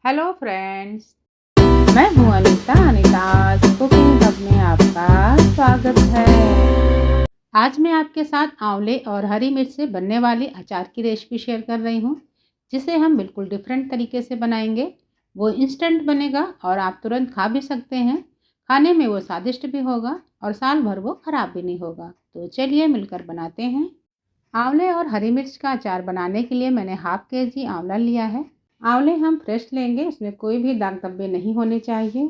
Hello friends, मैं हूँ अनीताज cooking hub में आपका स्वागत है। आज मैं आपके साथ आंवले और हरी मिर्च से बनने वाली अचार की रेसिपी शेयर कर रही हूँ, जिसे हम बिल्कुल डिफरेंट तरीके से बनाएंगे। वो इंस्टेंट बनेगा और आप तुरंत खा भी सकते हैं। खाने में वो स्वादिष्ट भी होगा और साल भर वो खराब भी नहीं होगा। तो चलिए मिलकर बनाते हैं। आंवले और हरी मिर्च का अचार बनाने के लिए मैंने हाफ केजी आंवला लिया है। आंवले हम फ्रेश लेंगे, इसमें कोई भी दाग धब्बे नहीं होने चाहिए।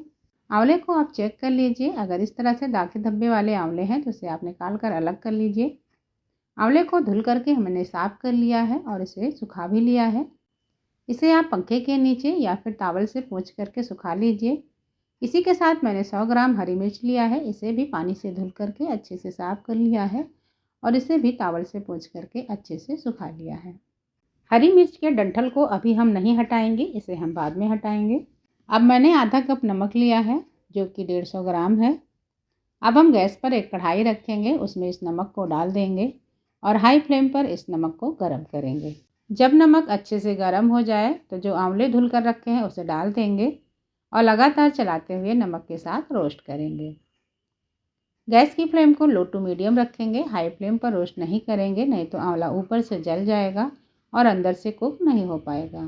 आंवले को आप चेक कर लीजिए, अगर इस तरह से दाग धब्बे वाले आंवले हैं तो इसे आप निकाल कर अलग कर लीजिए। आंवले को धुल करके हमने साफ कर लिया है और इसे सुखा भी लिया है। इसे आप पंखे के नीचे या फिर टॉवल से पोंछ करके सुखा लीजिए। इसी के साथ मैंने 100 ग्राम हरी मिर्च लिया है, इसे भी पानी से धुल करके अच्छे से साफ कर लिया है और इसे भी टॉवल से पोंछ करके अच्छे से सुखा लिया है। हरी मिर्च के डंठल को अभी हम नहीं हटाएंगे, इसे हम बाद में हटाएंगे। अब मैंने आधा कप नमक लिया है, जो कि 150 ग्राम है। अब हम गैस पर एक कढ़ाई रखेंगे, उसमें इस नमक को डाल देंगे और हाई फ्लेम पर इस नमक को गर्म करेंगे। जब नमक अच्छे से गर्म हो जाए तो जो आंवले धुल कर रखे हैं उसे डाल देंगे और लगातार चलाते हुए नमक के साथ रोस्ट करेंगे। गैस की फ्लेम को लो टू मीडियम रखेंगे, हाई फ्लेम पर रोस्ट नहीं करेंगे, नहीं तो आंवला ऊपर से जल जाएगा और अंदर से कुक नहीं हो पाएगा।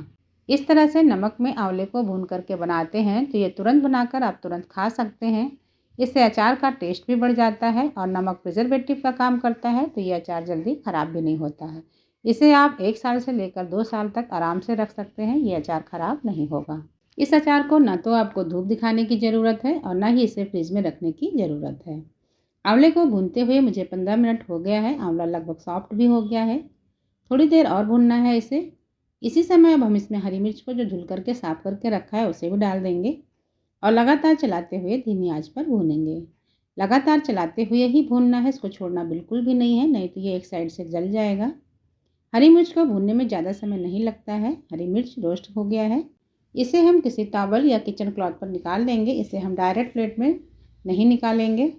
इस तरह से नमक में आंवले को भून करके बनाते हैं तो ये तुरंत बनाकर आप तुरंत खा सकते हैं। इससे अचार का टेस्ट भी बढ़ जाता है और नमक प्रिजर्वेटिव का काम करता है, तो ये अचार जल्दी ख़राब भी नहीं होता है। इसे आप 1 साल से लेकर 2 साल तक आराम से रख सकते हैं, ये अचार ख़राब नहीं होगा। इस अचार को ना तो आपको धूप दिखाने की ज़रूरत है और ना ही इसे फ्रिज में रखने की ज़रूरत है। आंवले को भूनते हुए मुझे 15 मिनट हो गया है, आंवला लगभग सॉफ्ट भी हो गया है। थोड़ी देर और भूनना है इसे। इसी समय अब हम इसमें हरी मिर्च को जो धुल करके साफ करके रखा है उसे भी डाल देंगे और लगातार चलाते हुए धीमी आंच पर भूनेंगे। लगातार चलाते हुए ही भूनना है, इसको छोड़ना बिल्कुल भी नहीं है, नहीं तो ये एक साइड से जल जाएगा। हरी मिर्च को भूनने में ज़्यादा समय नहीं लगता है। हरी मिर्च रोस्ट हो गया है, इसे हम किसी टॉवल या किचन क्लॉथ पर निकाल देंगे। इसे हम डायरेक्ट प्लेट में नहीं निकालेंगे।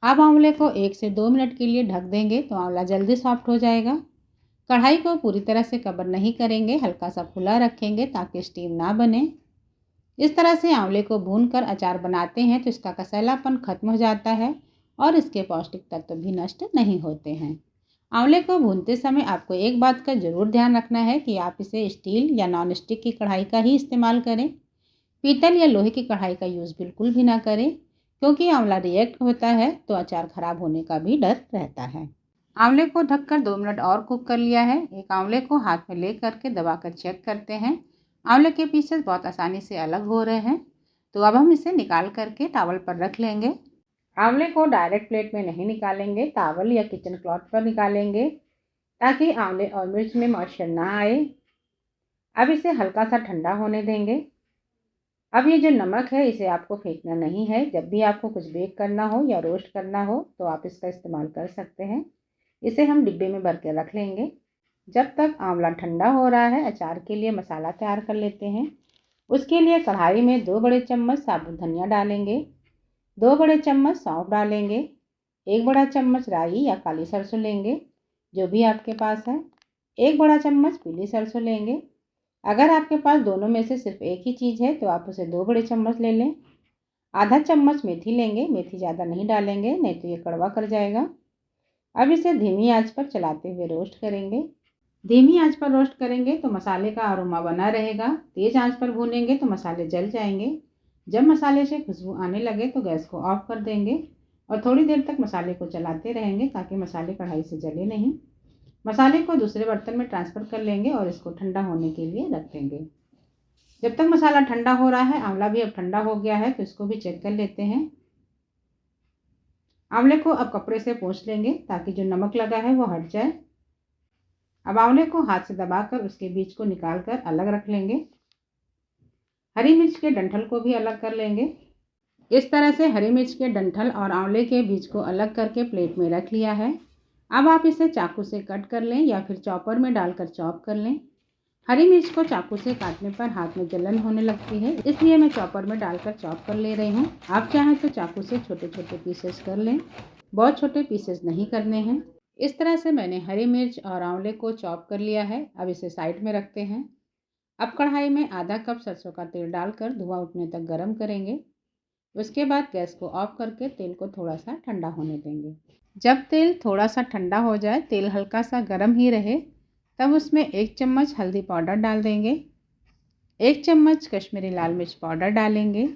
अब आंवले को 1 से 2 मिनट के लिए ढक देंगे तो आंवला जल्दी सॉफ्ट हो जाएगा। कढ़ाई को पूरी तरह से कवर नहीं करेंगे, हल्का सा खुला रखेंगे ताकि स्टीम ना बने। इस तरह से आंवले को भूनकर अचार बनाते हैं तो इसका कसैलापन खत्म हो जाता है और इसके पौष्टिक तत्व भी नष्ट नहीं होते हैं। आंवले को भूनते समय आपको एक बात का ज़रूर ध्यान रखना है कि आप इसे स्टील या नॉन स्टिक की कढ़ाई का ही इस्तेमाल करें। पीतल या लोहे की कढ़ाई का यूज़ बिल्कुल भी ना करें, क्योंकि आंवला रिएक्ट होता है तो अचार खराब होने का भी डर रहता है। आंवले को ढककर 2 मिनट और कुक कर लिया है। एक आंवले को हाथ में ले करके दबाकर चेक करते हैं। आंवले के पीसेस बहुत आसानी से अलग हो रहे हैं, तो अब हम इसे निकाल करके टॉवल पर रख लेंगे। आंवले को डायरेक्ट प्लेट में नहीं निकालेंगे, टॉवल या किचन क्लॉथ पर निकालेंगे ताकि आंवले और मिर्च में मॉइस्चर ना आए। अब इसे हल्का सा ठंडा होने देंगे। अब ये जो नमक है इसे आपको फेंकना नहीं है। जब भी आपको कुछ बेक करना हो या रोस्ट करना हो तो आप इसका इस्तेमाल कर सकते हैं। इसे हम डिब्बे में भर के रख लेंगे। जब तक आंवला ठंडा हो रहा है, अचार के लिए मसाला तैयार कर लेते हैं। उसके लिए कढ़ाई में 2 बड़े चम्मच साबुत धनिया डालेंगे, 2 बड़े चम्मच सौंफ डालेंगे, 1 बड़ा चम्मच राई या काली सरसों लेंगे, जो भी आपके पास है। 1 बड़ा चम्मच पीली सरसों लेंगे। अगर आपके पास दोनों में से सिर्फ एक ही चीज़ है तो आप उसे 2 बड़े चम्मच ले लें। आधा चम्मच मेथी लेंगे, मेथी ज़्यादा नहीं डालेंगे, नहीं तो ये कड़वा कर जाएगा। अब इसे धीमी आंच पर चलाते हुए रोस्ट करेंगे। धीमी आंच पर रोस्ट करेंगे तो मसाले का अरोमा बना रहेगा। तेज आंच पर भूनेंगे तो मसाले जल जाएंगे। जब मसाले से खुशबू आने लगे तो गैस को ऑफ कर देंगे और थोड़ी देर तक मसाले को चलाते रहेंगे ताकि मसाले कढ़ाई से जले नहीं। मसाले को दूसरे बर्तन में ट्रांसफ़र कर लेंगे और इसको ठंडा होने के लिए रख देंगे। जब तक मसाला ठंडा हो रहा है, आंवला भी अब ठंडा हो गया है, तो इसको भी चेक कर लेते हैं। आंवले को अब कपड़े से पोंछ लेंगे ताकि जो नमक लगा है वो हट जाए। अब आंवले को हाथ से दबाकर उसके बीज को निकाल कर अलग रख लेंगे। हरी मिर्च के डंठल को भी अलग कर लेंगे। इस तरह से हरी मिर्च के डंठल और आंवले के बीज को अलग करके प्लेट में रख लिया है। अब आप इसे चाकू से कट कर लें या फिर चॉपर में डालकर चॉप कर लें। हरी मिर्च को चाकू से काटने पर हाथ में जलन होने लगती है, इसलिए मैं चॉपर में डालकर चॉप कर ले रही हूँ। आप चाहें तो चाकू से छोटे छोटे पीसेस कर लें, बहुत छोटे पीसेस नहीं करने हैं। इस तरह से मैंने हरी मिर्च और आंवले को चॉप कर लिया है। अब इसे साइड में रखते हैं। अब कढ़ाई में आधा कप सरसों का तेल डालकर धुआं उठने तक गर्म करेंगे। उसके बाद गैस को ऑफ करके तेल को थोड़ा सा ठंडा होने देंगे। जब तेल थोड़ा सा ठंडा हो जाए, तेल हल्का सा गर्म ही रहे, तब उसमें 1 चम्मच हल्दी पाउडर डाल देंगे, 1 चम्मच कश्मीरी लाल मिर्च पाउडर डालेंगे,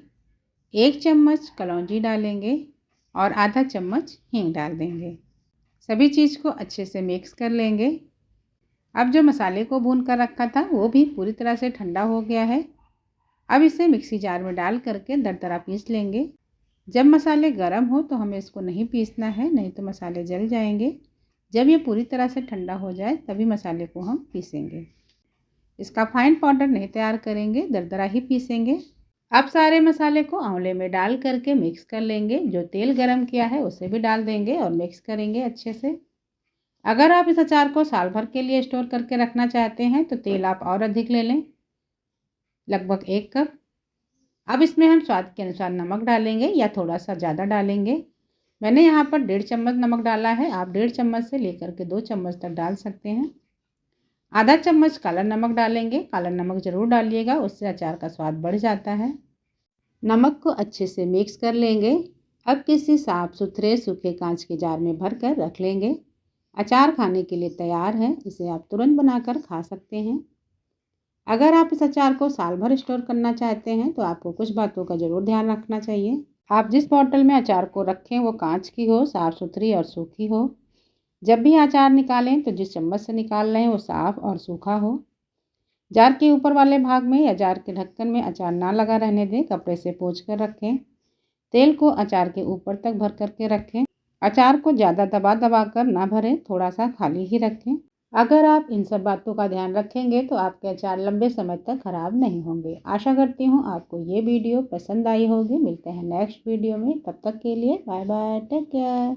1 चम्मच कलौंजी डालेंगे और आधा चम्मच हींग डाल देंगे। सभी चीज़ को अच्छे से मिक्स कर लेंगे। अब जो मसाले को भून कर रखा था वो भी पूरी तरह से ठंडा हो गया है। अब इसे मिक्सी जार में डाल करके दरदरा पीस लेंगे। जब मसाले गर्म हो तो हमें इसको नहीं पीसना है, नहीं तो मसाले जल जाएंगे। जब ये पूरी तरह से ठंडा हो जाए तभी मसाले को हम पीसेंगे। इसका फाइन पाउडर नहीं तैयार करेंगे, दरदरा ही पीसेंगे। अब सारे मसाले को आंवले में डाल करके मिक्स कर लेंगे। जो तेल गरम किया है उसे भी डाल देंगे और मिक्स करेंगे अच्छे से। अगर आप इस अचार को साल भर के लिए स्टोर करके रखना चाहते हैं तो तेल आप और अधिक ले लें, लगभग 1 कप। अब इसमें हम स्वाद के अनुसार नमक डालेंगे या थोड़ा सा ज़्यादा डालेंगे। मैंने यहाँ पर 1.5 चम्मच नमक डाला है, आप 1.5 चम्मच से लेकर के 2 चम्मच तक डाल सकते हैं। आधा चम्मच काला नमक डालेंगे, काला नमक ज़रूर डालिएगा, उससे अचार का स्वाद बढ़ जाता है। नमक को अच्छे से मिक्स कर लेंगे। अब किसी साफ सुथरे सूखे कांच के जार में भर कर रख लेंगे। अचार खाने के लिए तैयार है, इसे आप तुरंत बनाकर खा सकते हैं। अगर आप इस अचार को साल भर स्टोर करना चाहते हैं तो आपको कुछ बातों का ज़रूर ध्यान रखना चाहिए। आप जिस बॉटल में अचार को रखें वो कांच की हो, साफ़ सुथरी और सूखी हो। जब भी अचार निकालें तो जिस चम्मच से निकाल रहे हैं वो साफ़ और सूखा हो। जार के ऊपर वाले भाग में या जार के ढक्कन में अचार ना लगा रहने दें, कपड़े से पोंछ कर रखें। तेल को अचार के ऊपर तक भर करके रखें। अचार को ज़्यादा दबा दबा कर ना भरें, थोड़ा सा खाली ही रखें। अगर आप इन सब बातों का ध्यान रखेंगे तो आपके अचार लंबे समय तक खराब नहीं होंगे। आशा करती हूँ आपको ये वीडियो पसंद आई होगी। मिलते हैं नेक्स्ट वीडियो में, तब तक के लिए बाय बाय, टेक केयर।